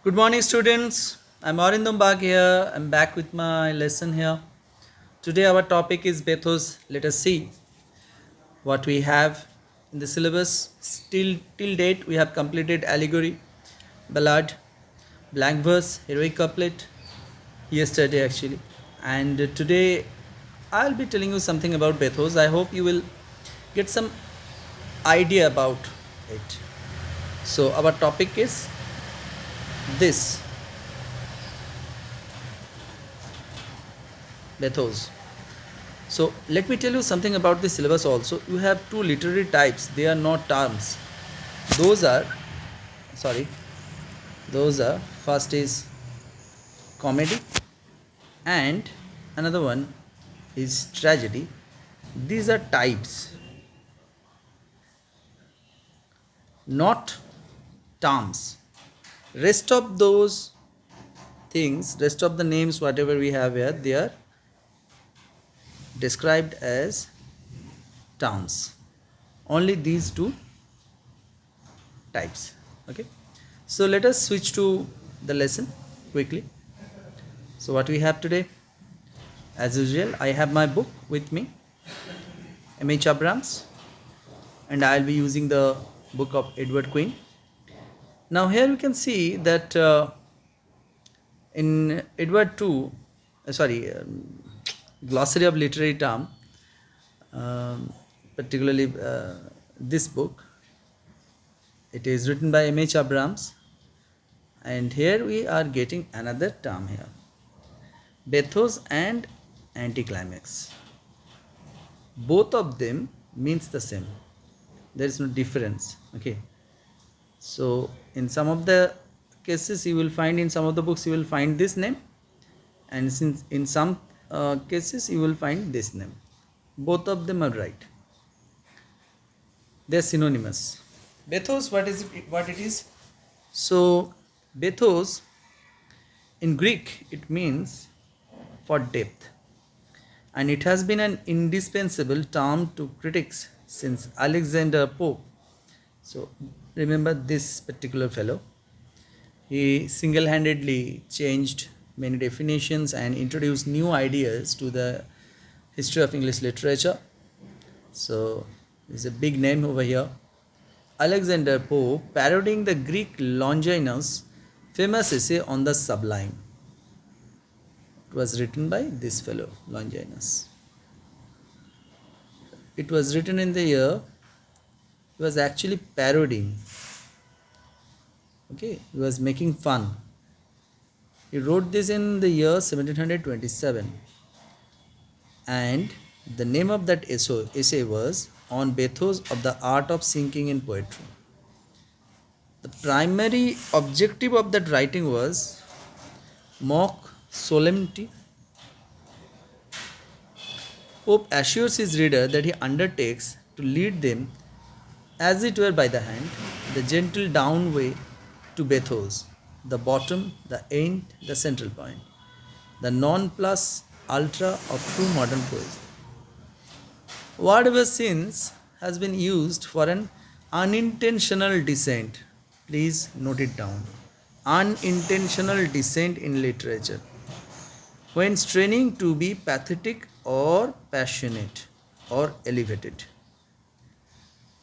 Good morning, students. I'm Arindam Bag here. I'm back with my lesson here. Today, our topic is Bethos. Let us see what we have in the syllabus. Still, till date, we have completed allegory, ballad, blank verse, heroic couplet. Yesterday, actually, and today, I'll be telling you something about Bethos. I hope you will get some idea about it. So, our topic is this Bethos. So let me tell you something about the syllabus also. You have two literary types. They are not terms. Those are sorry. Those are first is comedy and another one is tragedy. These are types, not terms. Rest of those things, rest of the names, whatever we have here, they are described as terms. Only these two types. Okay. So let us switch to the lesson quickly. So what we have today, as usual, I have my book with me, M.H. Abrams, and I'll be using the book of Edward Quine. Now here you can see that in Edward 2, glossary of literary term, particularly this book, it is written by M.H. Abrams, and here we are getting another term here, Bethos and anticlimax. Both of them means the same. There is no difference. Okay. So in some of the cases you will find, in some of the books you will find this name, and since in some cases you will find this name. Both of them are right. They are synonymous. Bethos, what it is? So Bethos in Greek it means for depth, and it has been an indispensable term to critics since Alexander Pope. So remember this particular fellow. He single handedly changed many definitions and introduced new ideas to the history of English literature. So he's a big name over here. Alexander Pope parodying the Greek Longinus' famous essay on the sublime. It was written by this fellow, Longinus. It was written in the year, he was actually parodying. Okay, he was making fun. He wrote this in the year 1727, and the name of that essay was On Bethos of the Art of Singing in Poetry. The primary objective of that writing was mock solemnity. Pope assures his reader that he undertakes to lead them, as it were by the hand, the gentle down way to Bethos, the bottom, the end, the central point, the non plus ultra of true modern poesy. Whatever since has been used for an unintentional descent, please note it down. Unintentional descent in literature, when straining to be pathetic or passionate or elevated.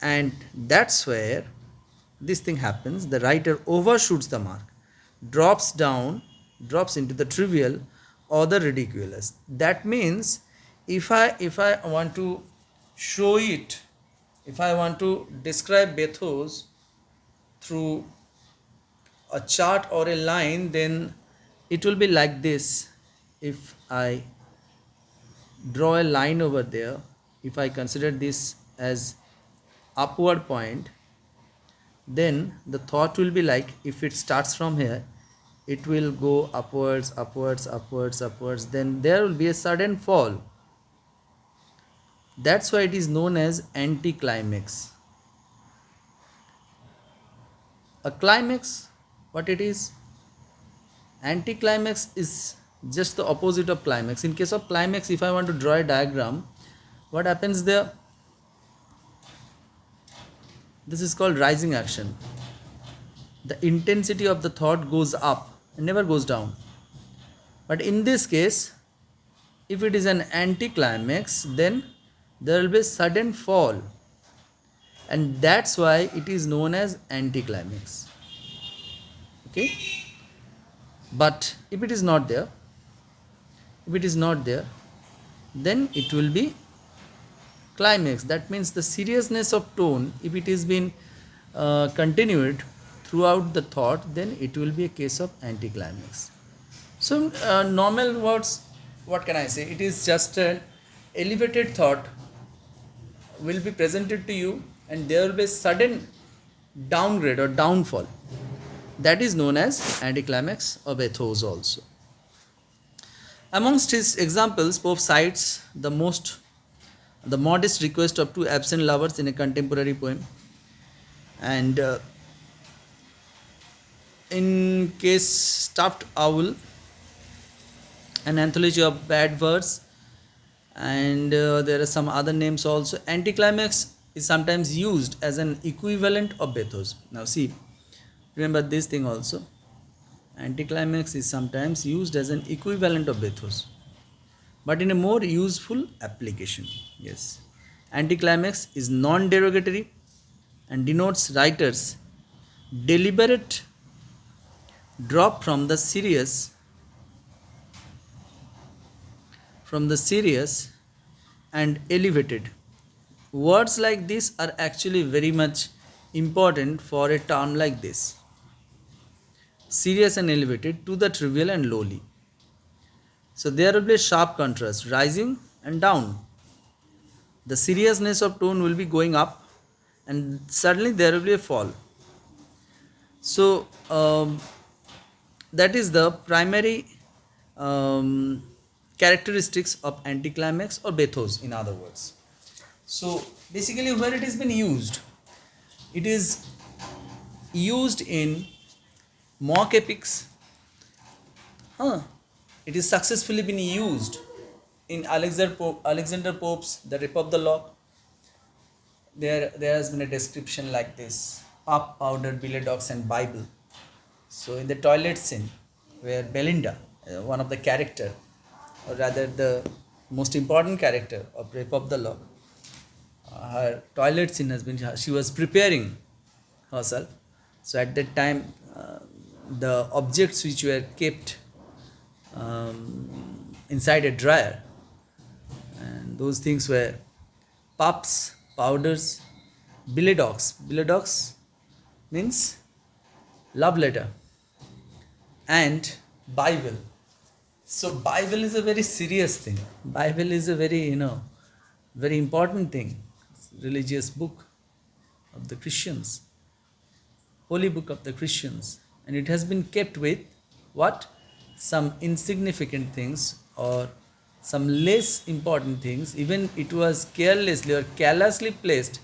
And that's where this thing happens. The writer overshoots the mark, drops down, drops into the trivial or the ridiculous. That means if I want to show it, if I want to describe Bethos through a chart or a line, then it will be like this. If I draw a line over there, if I consider this as upward point, then the thought will be like, if it starts from here, it will go upwards, upwards, upwards, upwards, then there will be a sudden fall. That's why it is known as anticlimax. A climax, what it is? Anticlimax is just the opposite of climax. In case of climax, if I want to draw a diagram, what happens there? This is called rising action. the intensity of the thought goes up and never goes down. But in this case, if it is an anticlimax, then there will be a sudden fall, and that's why it is known as anticlimax. Okay, but if it is not there, then it will be climax. That means the seriousness of tone, if it is been continued throughout the thought, then it will be a case of anticlimax. So normal words, what can I say, it is just an elevated thought will be presented to you, and there will be a sudden downgrade or downfall. That is known as anticlimax or bathos also. Amongst his examples, Pope cites the modest request of two absent lovers in a contemporary poem, and in case Stuffed Owl, an anthology of bad verse, and there are some other names also. Anticlimax is sometimes used as an equivalent of bathos. Now see, remember this thing also. Anticlimax is sometimes used as an equivalent of bathos, but in a more useful application. Yes, anticlimax is non-derogatory and denotes writer's deliberate drop from the serious and elevated. Words like this are actually very much important for a term like this: serious and elevated to the trivial and lowly. So there will be a sharp contrast, rising and down. The seriousness of tone will be going up, and suddenly there will be a fall. So that is the primary characteristics of anticlimax or bathos, in other words. So basically, where it has been used, it is used in mock epics. It is successfully been used in Alexander Pope's The Rape of the Lock. There has been a description like this: pop, powder, billy dogs, and Bible. So in the toilet scene, where Belinda, one of the character, or rather the most important character of Rape of the Lock, her toilet scene has been, she was preparing herself. So at that time, the objects which were kept inside a dryer, and those things were pups, powders, billy dogs. Billy dogs means love letter, and Bible. So Bible is a very serious thing. Bible is a very, very important thing. Religious book of the Christians, holy book of the Christians, and it has been kept with what? Some insignificant things or some less important things. Even it was carelessly or carelessly placed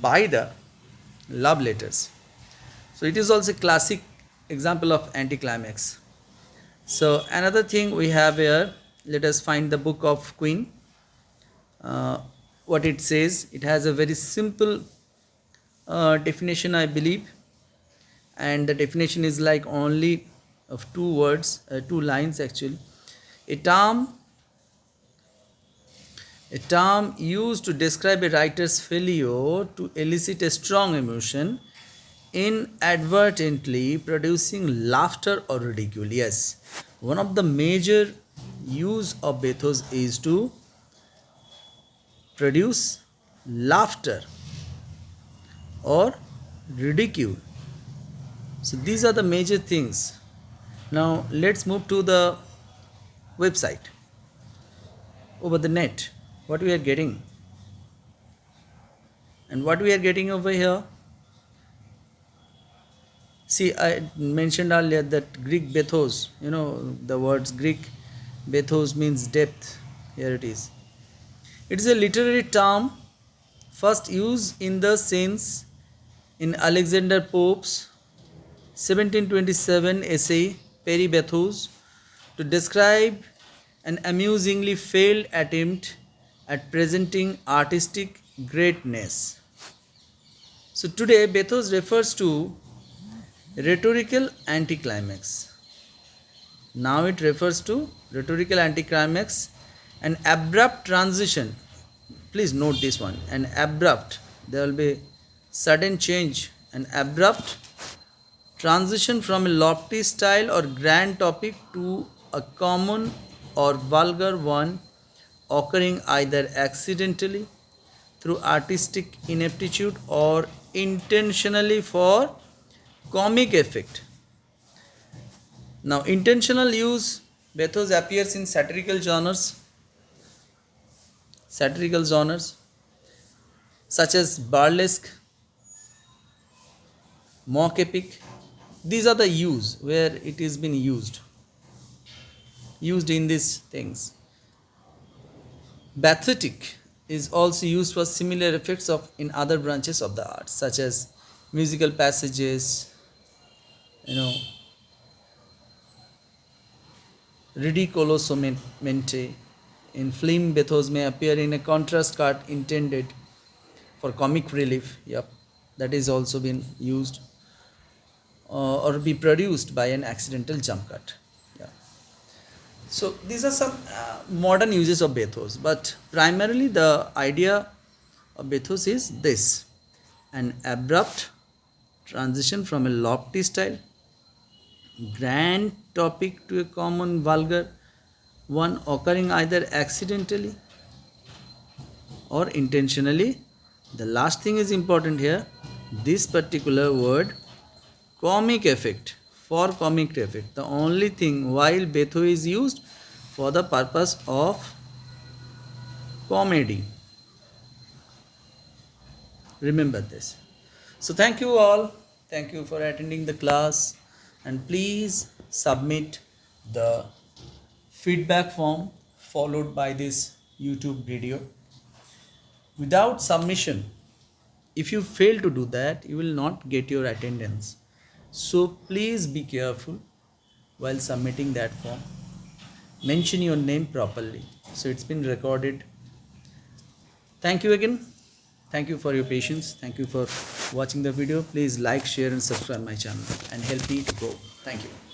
by the love letters. So it is also a classic example of anticlimax. So another thing we have here, let us find the book of Queen. What it says, it has a very simple definition, I believe, and the definition is like only of two words, two lines actually. A term used to describe a writer's failure to elicit a strong emotion, inadvertently producing laughter or ridicule. Yes, one of the major use of bathos is to produce laughter or ridicule. So these are the major things. Now let's move to the website over the net. What we are getting, and what we are getting over here. See, I mentioned earlier that Greek bathos, the words Greek bathos means depth. Here it is. It is a literary term first used in the sense in Alexander Pope's 1727 essay Peribathos to describe an amusingly failed attempt at presenting artistic greatness. So today bathos refers to Rhetorical anticlimax. Now it refers to rhetorical anticlimax, an abrupt transition. Please note this one. An abrupt. There will be sudden change. An abrupt transition from a lofty style or grand topic to a common or vulgar one, occurring either accidentally through artistic ineptitude or intentionally for comic effect. Now, intentional use, bathos appears in satirical genres such as burlesque, mock epic. These are the use where it is been used in these things. Bathetic is also used for similar effects of in other branches of the arts, such as musical passages, ridiculosamente. In film, bathos may appear in a contrast card intended for comic relief. Yep, that is also been used, or be produced by an accidental jump cut. Yeah. So these are some modern uses of bathos, but primarily the idea of bathos is this: an abrupt transition from a lofty style, grand topic to a common vulgar one, occurring either accidentally or intentionally. The last thing is important here. This particular word, comic effect, for comic effect. The only thing, while batho is used for the purpose of comedy. Remember this. So thank you all. Thank you for attending the class, and please submit the feedback form followed by this YouTube video. Without submission, if you fail to do that, you will not get your attendance. So please be careful while submitting that form. Mention your name properly, so it's been recorded. Thank you again. Thank you for your patience. Thank you for watching the video. Please like, share and subscribe my channel and help me to grow. Thank you.